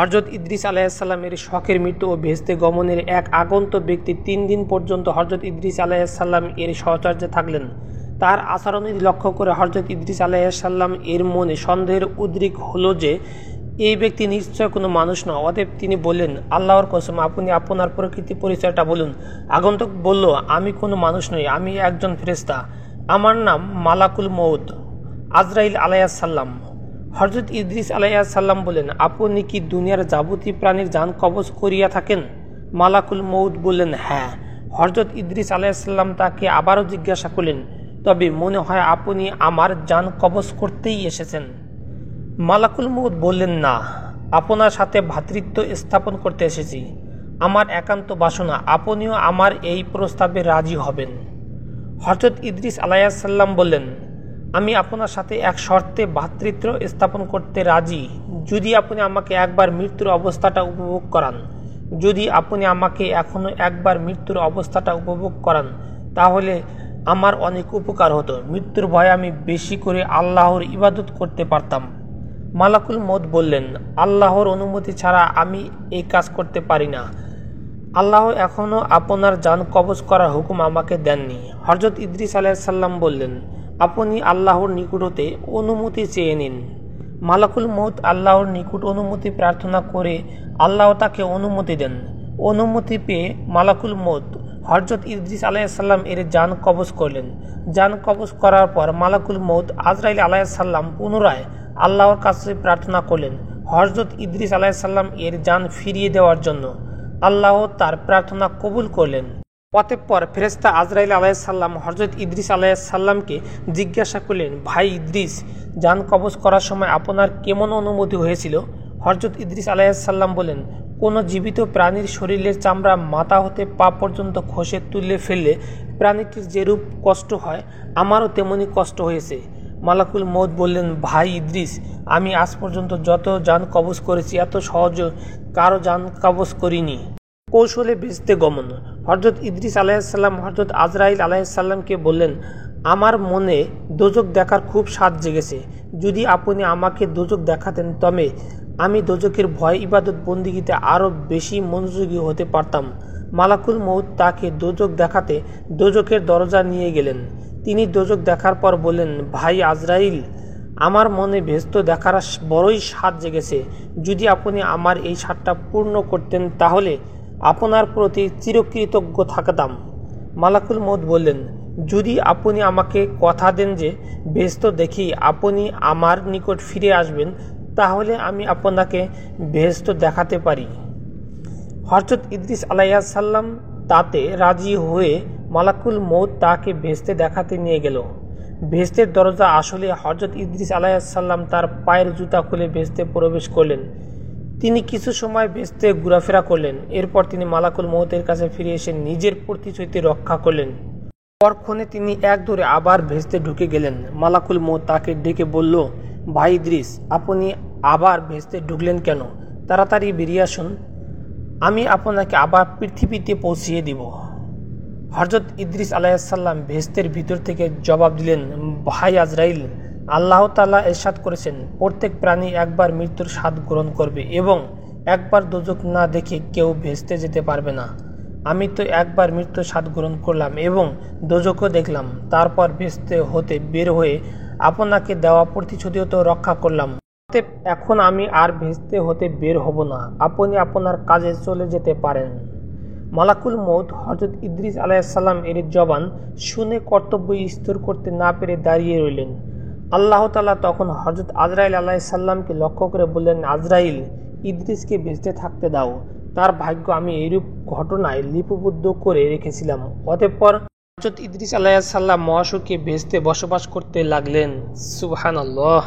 হযরত ইদ্রিস আলাইহিসসালামের শখের মৃত্যু ও বেহেশতে গমনের এক আগন্তুক ব্যক্তি ৩ দিন পর্যন্ত হযরত ইদ্রিস আলাইহিসসালাম এর সাহচর্যে থাকলেন। তার আচরণবিধি লক্ষ্য করে হযরত ইদ্রিস আলাইহিসসালাম এর মনে সন্দেহের উদ্রেক হলো যে এই ব্যক্তি নিশ্চয় কোনো মানুষ নয়। অতএব তিনি বললেন, আল্লাহর কসম, আপনি আপনার প্রকৃতি পরিচয়টা বলুন। আগন্তুক বলল, আমি কোনো মানুষ নই, আমি একজন ফেরেশতা। আমার নাম মালাকুল মউত, আজরাইল আলাইহিসসালাম। হযরত ইদ্রিস আলাইহিসসালাম বললেন, আপনি কি দুনিয়ার যাবতীয় প্রাণীর জান কবজ করিয়া থাকেন? মালাকুল মউত বললেন, হ্যাঁ। হযরত ইদ্রিস আলাইহিসসালাম তাকে আবারও জিজ্ঞাসা করলেন, তবে মনে হয় আপনি আমার জান কবজ করতেই এসেছেন? মালাকুল মউত বললেন, না, আপনার সাথে ভ্রাতৃত্ব স্থাপন করতে এসেছি। আমার একান্ত বাসনা আপনিও আমার এই প্রস্তাবে রাজি হবেন। হযরত ইদ্রিস আলাইহিসসালাম বললেন, আমি আপনার সাথে এক শর্তে ভ্রাতৃত্ব স্থাপন করতে রাজি, যদি আপনি আমাকে একবার মৃত্যুর অবস্থাটা উপভোগ করান। যদি আপনি আমাকে এখনো একবার মৃত্যুর অবস্থাটা উপভোগ করান তাহলে আমার অনেক উপকার হতো। মৃত্যুর ভয়ে আমি বেশি করে আল্লাহর ইবাদত করতে পারতাম। মালাকুল মউত বললেন, আল্লাহর অনুমতি ছাড়া আমি এই কাজ করতে পারি না। আল্লাহ এখনও আপনার জান কবজ করার হুকুম আমাকে দেননি। হযরত ইদ্রিস আলাইহিসসালাম বললেন, আপনি আল্লাহর নিকট হতে অনুমতি চেয়ে নিন। মালাকুল মউত আল্লাহর নিকট অনুমতি প্রার্থনা করে আল্লাহ তাকে অনুমতি দেন। অনুমতি পেয়ে মালাকুল মউত হযরত ইদ্রিস আলাইহিসসালাম এর জান কবজ করলেন। জান কবজ করার পর মালাকুল মউত আজরাইল আলাইহিসসালাম পুনরায় আল্লাহর কাছে প্রার্থনা করলেন হযরত ইদ্রিস আলাইহিসসালাম এর জান ফিরিয়ে দেওয়ার জন্য। আল্লাহ তার প্রার্থনা কবুল করলেন। অতঃপর ফেরেশতা আজরাইল আলাইহিসসালাম হযরত ইদ্রিস আলাইহিসসালামকে জিজ্ঞাসা করলেন, ভাই ইদ্রিস, জান কবজ করার সময় আপনার কেমন অনুমতি হয়েছিল? হযরত ইদ্রিস আলাইহিসসালাম বলেন, কোনো জীবিত প্রাণীর শরীরের চামড়া মাথা হতে পা পর্যন্ত খসে তুলে ফেললে প্রাণীটির যেরূপ কষ্ট হয় আমারও তেমনি কষ্ট হয়েছে। মালাকুল মউত বললেন, ভাই ইদ্রিস, আমি আজ পর্যন্ত যত জান কবজ করেছি এত সহজ কারো জান কবজ করিনি। কৌশলে বেহেশতে গমন। হযরত ইদ্রিস আলাইহিসসালাম হযরত আজরাইল আলাইহিসসালামকে বললেন, আমার মনে দোজখ দেখার খুব স্বাদ জেগেছে। যদি আপনি আমাকে দোজখ দেখাতেন তবে আমি দোজখের ভয় ইবাদত বন্দিগিতে আরও বেশি মনোযোগী হতে পারতাম। মালাকুল মউত তাকে দোজখ দেখাতে দোজখের দরজা নিয়ে গেলেন। তিনি দোজখ দেখার পর বললেন, ভাই আজরাইল, আমার মনে বেহেশত দেখার বড়ই স্বাদ জেগেছে। যদি আপনি আমার এই স্বাদটা পূর্ণ করতেন তাহলে আপনার প্রতি চিরকৃতজ্ঞ থাকতাম। মালাকুল মউত বললেন, যদি আপনি আমাকে কথা দেন যে বেহেশত দেখি আপনি আমার নিকট ফিরে আসবেন তাহলে আমি আপনাকে বেহেশত দেখাতে পারি। হযরত ইদ্রিস আলাইহিসসালাম তাতে রাজি হয়ে মালাকুল মউত তাকে বেহেশতে দেখাতে নিয়ে গেল। বেহেশতের দরজা আসলে হযরত ইদ্রিস আলাইহিসসালাম তার পায়ের জুতা খুলে বেহেশতে প্রবেশ করলেন। তিনি কিছু সময় বেহেশতে ঘোরাফেরা করলেন। এরপর তিনি মালাকুল মউতের কাছে ফিরে এসে নিজের পরিচয়টি রক্ষা করলেন। পরক্ষণে তিনি এক দৌড়ে আবার বেহেশতে ঢুকে গেলেন। মালাকুল মউত তাকে ডেকে বলল, ভাই ইদ্রিস, আপনি আবার বেহেশতে ঢুকলেন কেন? তাড়াতাড়ি বেরিয়ে আসুন, আমি আপনাকে আবার পৃথিবীতে পৌঁছিয়ে দিব। হযরত ইদ্রিস আলাইহিসসালাম বেহেশতের ভিতর থেকে জবাব দিলেন, ভাই আজরাইল, আল্লাহ তাআলা ইরশাদ করেছেন, প্রত্যেক প্রাণী একবার মৃত্যুর স্বাদ গ্রহণ করবে এবং একবার দোজখ না দেখে কেউ বেহেশতে যেতে পারবে না। আমি তো একবার মৃত্যুর স্বাদ গ্রহণ করলাম এবং দোজখও দেখলাম, তারপর বেহেশতে হতে বের হয়ে আপনাকে দেওয়া প্রতিশ্রুতিও তো রক্ষা করলাম। অতএব এখন আমি আর বেহেশতে হতে বের হব না, আপনি আপনার কাজে চলে যেতে পারেন। মালাকুল মউত হযরত ইদ্রিস আলাইহিসসালাম এর জবান শুনে কর্তব্য স্থির করতে না পেরে দাঁড়িয়ে রইলেন। আল্লাহ তাআলা তখন হযরত আজরাইল আলাইহিসসালামকে লক্ষ্য করে বললেন, আজরাইল, ইদ্রিসকে বেহেশতে থাকতে দাও, তার ভাগ্য আমি এইরূপ ঘটনায় লিপিবদ্ধ করে রেখেছিলাম। অতঃপর হযরত ইদ্রিস আলাইহিসসালাম মহাসুখে বেহেশতে বসবাস করতে লাগলেন। সুবহানাল্লাহ।